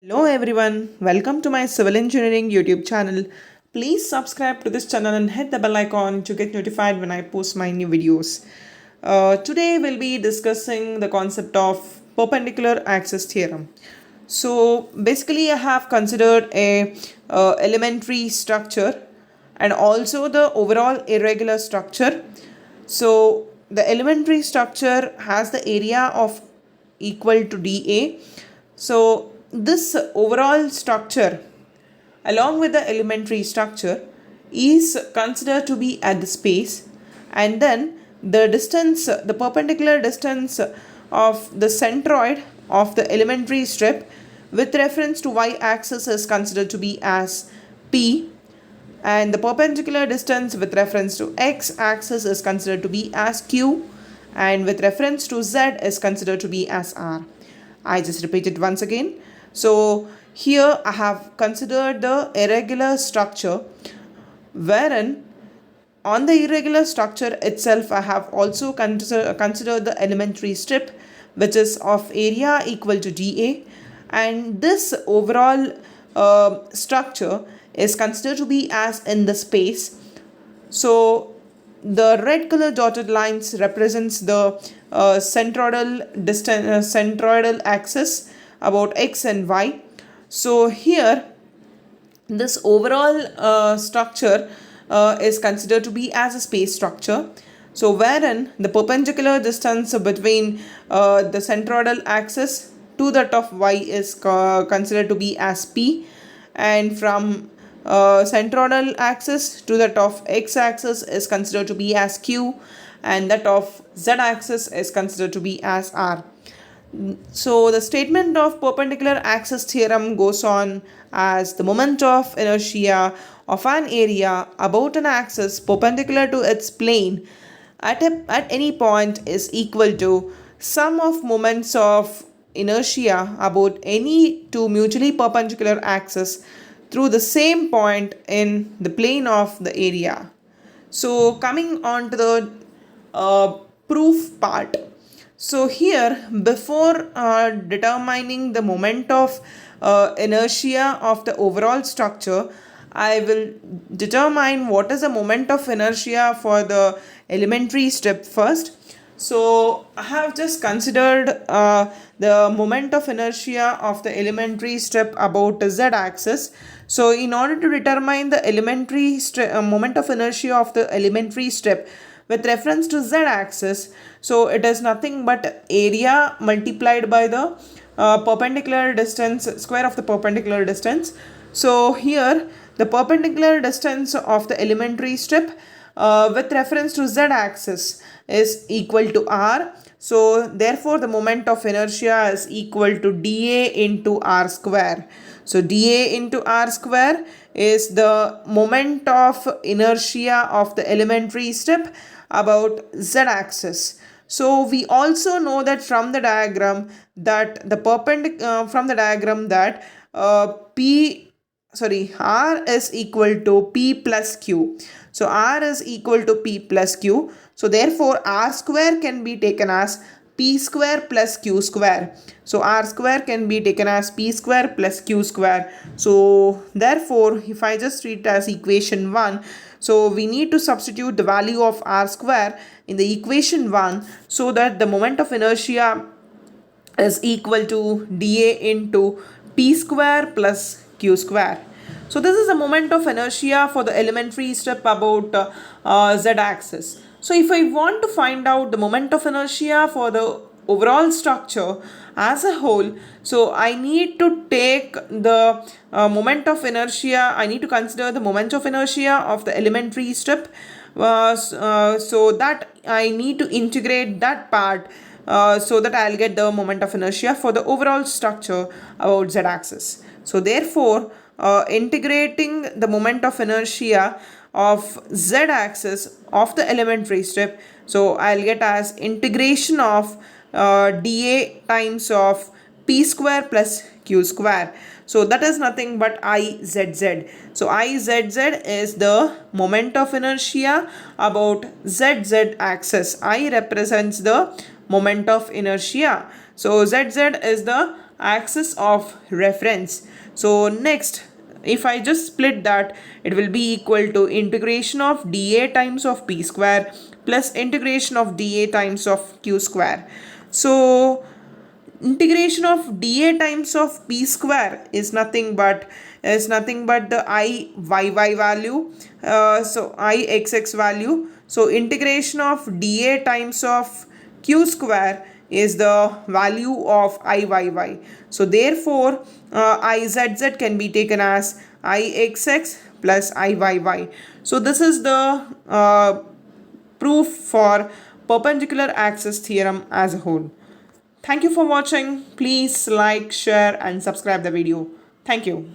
Hello everyone, welcome to my civil engineering YouTube channel. Please subscribe to this channel and hit the bell icon to get notified when I post my new videos. Today we'll be discussing the concept of perpendicular axis theorem. So basically I have considered a elementary structure and also the overall irregular structure. So the elementary structure has the area of equal to dA. So this overall structure along with the elementary structure is considered to be at the space, and then the perpendicular distance of the centroid of the elementary strip with reference to y axis is considered to be as p, and the perpendicular distance with reference to x axis is considered to be as q, and with reference to z is considered to be as r. I just repeat it once again. So here I have considered the irregular structure, wherein on the irregular structure itself I have also considered the elementary strip, which is of area equal to dA, and this overall structure is considered to be as in the space. So the red color dotted lines represents the centroidal axis about x and y. So here this overall structure is considered to be as a space structure. So wherein the perpendicular distance between the centroidal axis to that of y is considered to be as p, and from centroidal axis to that of x axis is considered to be as q, and that of z axis is considered to be as r. So the statement of perpendicular axis theorem goes on as the moment of inertia of an area about an axis perpendicular to its plane at any point is equal to sum of moments of inertia about any two mutually perpendicular axes through the same point in the plane of the area. So coming on to the proof part. So here, before determining the moment of inertia of the overall structure, I will determine what is the moment of inertia for the elementary strip first. So I have just considered the moment of inertia of the elementary strip about the z-axis. So in order to determine the moment of inertia of the elementary strip with reference to z-axis, so it is nothing but area multiplied by the perpendicular distance, square of the perpendicular distance. So here the perpendicular distance of the elementary strip with reference to z-axis is equal to r. So therefore the moment of inertia is equal to dA into r square. So dA into r square is the moment of inertia of the elementary strip about z-axis. So we also know that from the diagram that r is equal to p plus q. So r is equal to p plus q. So therefore r square can be taken as p square plus q square. So r square can be taken as p square plus q square. So therefore if I just treat as equation 1, so we need to substitute the value of r square in the equation 1 so that the moment of inertia is equal to dA into p square plus q square. So this is the moment of inertia for the elementary strip about z-axis. So if I want to find out the moment of inertia for the overall structure as a whole, so I need to take the moment of inertia, I need to consider the moment of inertia of the elementary strip, so that I need to integrate that part so that I'll get the moment of inertia for the overall structure about z-axis. So therefore integrating the moment of inertia of z-axis of the elementary strip, so I'll get as integration of dA times of p square plus q square. So that is nothing but Izz. So Izz is the moment of inertia about zz axis. I represents the moment of inertia. So zz is the axis of reference. So next, if I just split that, it will be equal to integration of dA times of p square plus integration of dA times of q square. So integration of dA times of p square is nothing but the I y value, so I x value. So integration of dA times of q square is the value of I y. So therefore I z can be taken as I x plus I y. So this is the proof for perpendicular axis theorem as a whole. Thank you for watching. Please like, share and subscribe the video. Thank you.